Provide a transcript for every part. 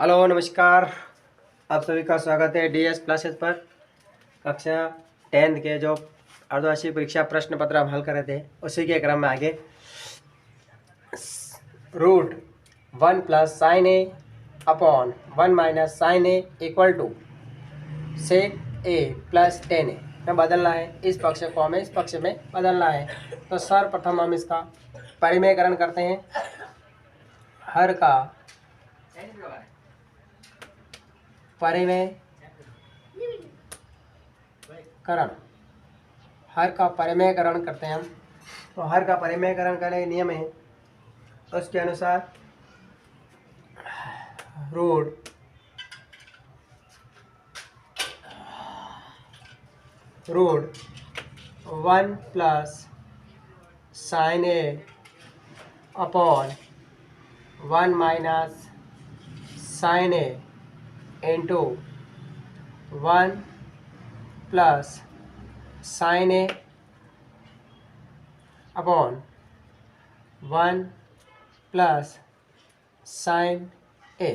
Hello नमस्कार। आप सभी का स्वागत है डीएस क्लासेस पर। कक्षा 10th के जो अर्धवार्षिक परीक्षा प्रश्न पत्र हम हल कर रहे थे उसी के क्रम में आगे root 1 plus sine A upon 1 minus sine A equal to sec A plus tan A में बदलना है। इस पक्ष को हमें इस पक्ष में बदलना है। तो सर्वप्रथम हम इसका परिमेयकरण करते हैं। हर का परिमेयकरण हर का परिमेयकरण करते हैं हम। तो हर का परिमेयकरण करने के नियम है उसके अनुसार root root 1 plus sine A upon 1 minus sine A into 1 plus sine A upon 1 plus sine ए,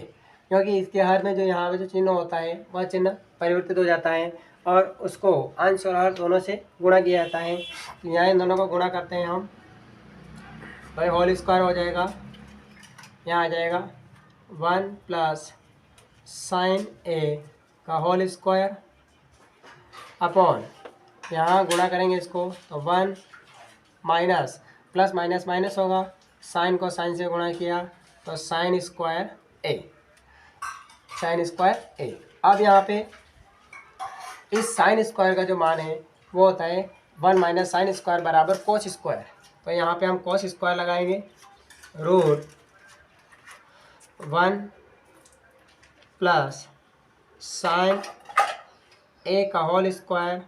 क्योंकि इसके हर में जो यहाँ पे जो चिन्ह होता है वह चिन्ह परिवर्तित हो जाता है और उसको अंश और हर दोनों से गुणा किया जाता है। तो यहाँ इन दोनों को गुणा करते हैं हम, भाई होल स्क्वायर हो जाएगा। यहाँ आ जाएगा 1 प्लस साइन ए का होल स्क्वायर अपॉन, यहाँ गुणा करेंगे इसको तो 1 माइनस प्लस माइनस माइनस होगा, साइन को साइन से गुणा किया तो sine square A, sine square A. अब यहाँ पे इस साइन स्क्वायर का जो मान है वो होता है 1 माइनस साइन स्क्वायर बराबर कोस स्क्वायर। तो यहाँ पे हम कोस स्क्वायर लगाएंगे। रूट 1 प्लस साइन ए का whole square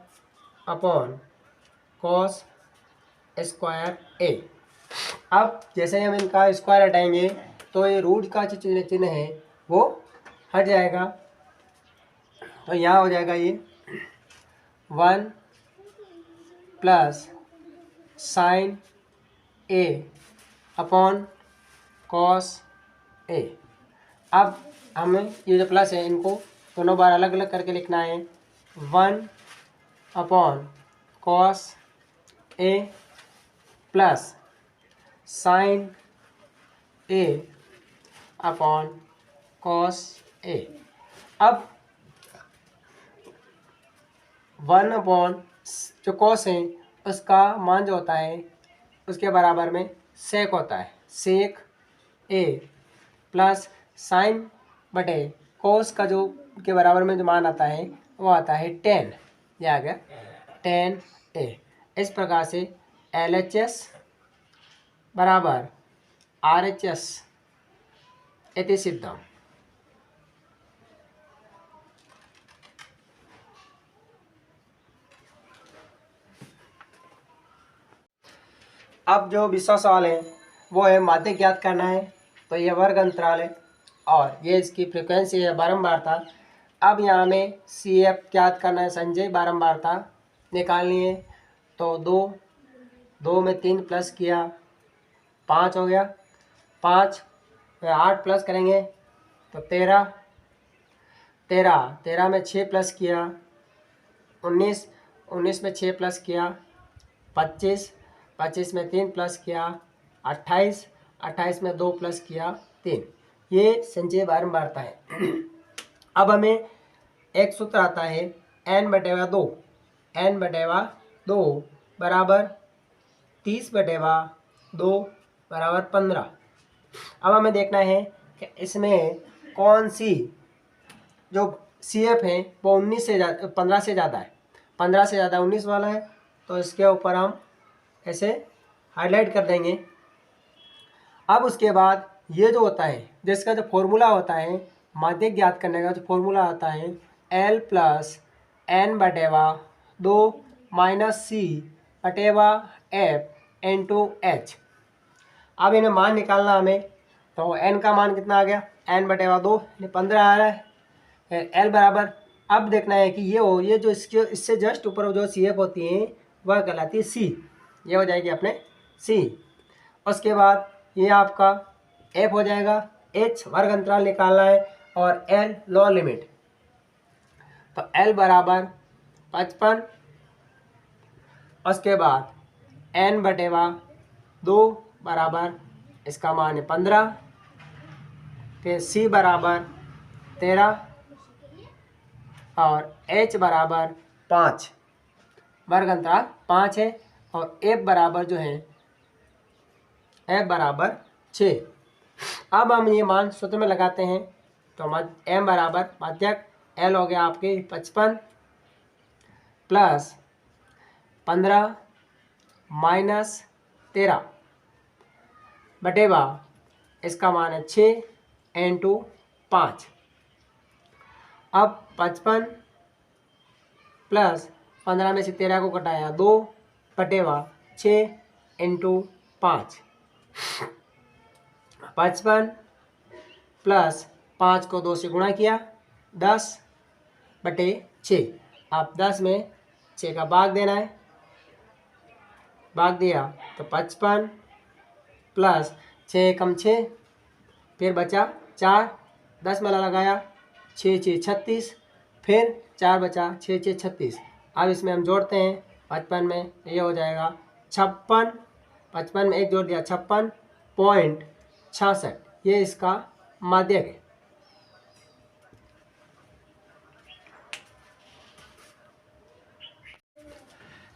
upon cos square A. अब जैसे ही हम इनका स्क्वायर हटाएंगे तो ये रूट का जो चिन्ह है वो हट जाएगा। तो यहाँ हो जाएगा ये 1 plus sine A upon cos A. अब हमें ये जो प्लस है इनको दोनों बार अलग अलग करके लिखना है। 1 upon cos A plus sine A upon cos A. अब 1 अपॉन जो कॉस है उसका मान जो होता है उसके बराबर में सेक होता है, सेक ए प्लस साइन बटे कोस का जो के बराबर में जो मान आता है वो आता है 10। ये आ गया 10 ए। इस प्रकार से LHS बराबर RHS इति सिद्धम। अब जो 20वां सवाल है वो है माध्यक ज्ञात करना है। तो ये वर्ग अंतराल है और ये इसकी फ्रीक्वेंसी है बारंबारता। अब यहाँ में CF ज्ञात करना है, संजय बारंबारता निकालनी है। तो 2 में 3 प्लस किया 5 हो गया, 5 में 8 प्लस करेंगे तो 13 में 6 प्लस किया 19 में 6 प्लस किया 25 में 3 प्लस किया 28 में 2 प्लस किया 3। ये संचय बारंबारता है। अब हमें एक सूत्र आता है n/2 बराबर 30/2 बराबर 15। अब हमें देखना है कि इसमें कौन सी जो CF है वो 15 से ज़्यादा है, 15 से ज़्यादा 19 वाला है। तो इसके ऊपर हम ऐसे हाईलाइट कर देंगे। अब उसके बाद ये जो होता है जिसका जो फॉर्मूला होता है माध्यक ज्ञात करने का जो फॉर्मूला आता है L plus n/2 minus C/F into H। अब इन्हें मान निकालना हमें। तो n का मान कितना आ गया, n/2 15 आ रहा है। L बराबर, अब देखना है कि ये जो इससे जस्ट ऊपर जो CF होती है वह कहलाती है C। ये हो जाएगी अपने C। उसके बाद ये आपका F हो जाएगा। H वर्ग अंतराल निकालना है। और एल लोअर लिमिट। तो एल बराबर 55, उसके बाद एन बटेवा 2 बराबर इसका मान है 15, फिर सी बराबर 13 और एच बराबर 5, वर्ग अंतराल 5 है, और एफ बराबर जो है एफ बराबर 6। अब हम ये मान सूत्र में लगाते हैं। तो एम बराबर माध्यक एल हो गया आपके 55 प्लस 15 माइनस 13 बटेवा इसका मान है 6 इंटू 5। अब 55 प्लस 15 में से 13 को घटाया 2 बटेवा 6 इंटू 5। 55 प्लस 5 को 2 से गुणा किया 10 बटे 6। आप 10 में 6 का भाग देना है, भाग दिया तो 55 प्लस 6 कम 6, फिर बचा 4, 10 में लगाया 6 6 36, फिर 4 बचा 6 6 36। अब इसमें हम जोड़ते हैं 55 में, ये हो जाएगा 56, 55 में 1 जोड़ दिया 56.66, ये इसका माध्यक है।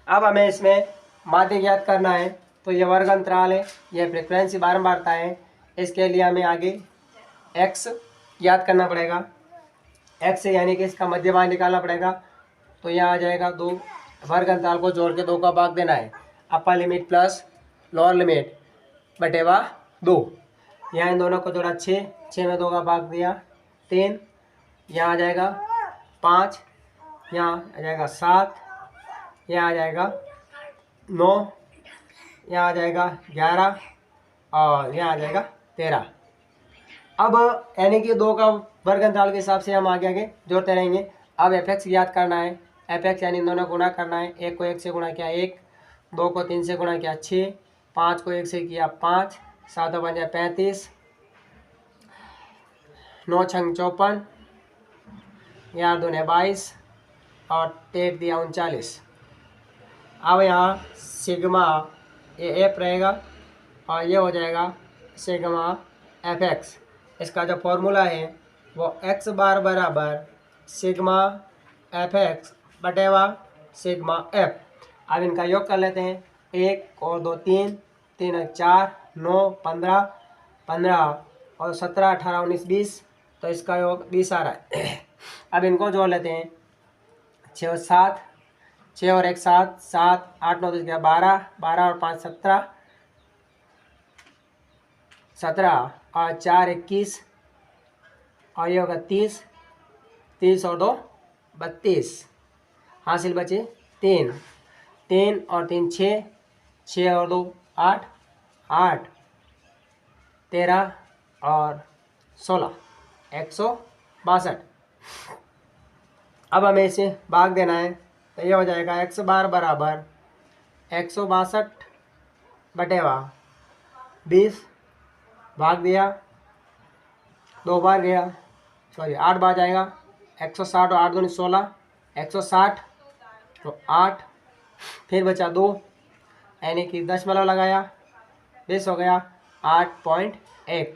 अब हमें इसमें माध्यक याद करना है। तो ये वर्ग अंतराल है, यह फ्रीक्वेंसी बारंबारता है, इसके लिए हमें आगे x याद करना पड़ेगा। x यानी कि इसका मध्यमान निकालना पड़ेगा। तो यहाँ आ जाएगा 2, वर्ग अंतराल को जोड़ के 2 का भाग देना है, upper limit plus lower limit बटेवा 2। यहाँ इन दोनों को जोड़ा 6, 6 में 2 का भाग दिया 3, यहाँ आ जाएगा 5, यहाँ आ जाएगा 7, यहाँ आ जाएगा 9, यहाँ आ जाएगा 11 और यहाँ आ जाएगा 13। अब यानी कि 2 का वर्ग अंतराल के हिसाब से हम आगे आगे जोड़ते रहेंगे। अब एफ एक्स याद करना है। एफ एक्स यानी इन दोनों गुणा करना है। 1 को 1 से गुणा किया 1, 2 को 3 से गुणा किया 6, 5 को 1 से किया 5, 7 बन जाए 35, 9 छंग 54, 11 दूने 22 और 8 दिया 39। अब यहाँ सिग्मा ये एफ रहेगा और ये हो जाएगा सिग्मा एफ एक्स। इसका जो फॉर्मूला है वो एक्स बार बराबर सिग्मा एफ एक्स बटेवा सिग्मा एफ। अब इनका योग कर लेते हैं। 1 और 2 3, 3 और 4 9, 15, 15 और 17 18 19 20, तो इसका योग 20 आ रहा है। अब इनको जोड़ लेते हैं। 6 और 7, 6 और 1 7, 7 8 9 10 12, 12 और 5 17, 17 और 4 21 और ये होगा 30, 30 और 2 32, हासिल बचे 3, 3 और 3 6, 6 और 2 8, 8 13 और 16 162। अब हमें इसे भाग देना है। तो ये हो जाएगा एक्स बार बराबर 162 बटेवा 20, भाग दिया 2 बार गया, सॉरी 8 बार जाएगा। 160 और 8 दूनी 16, 160 तो 8, फिर बचा 2 यानी कि 10 लगाया 20 हो गया 8.1।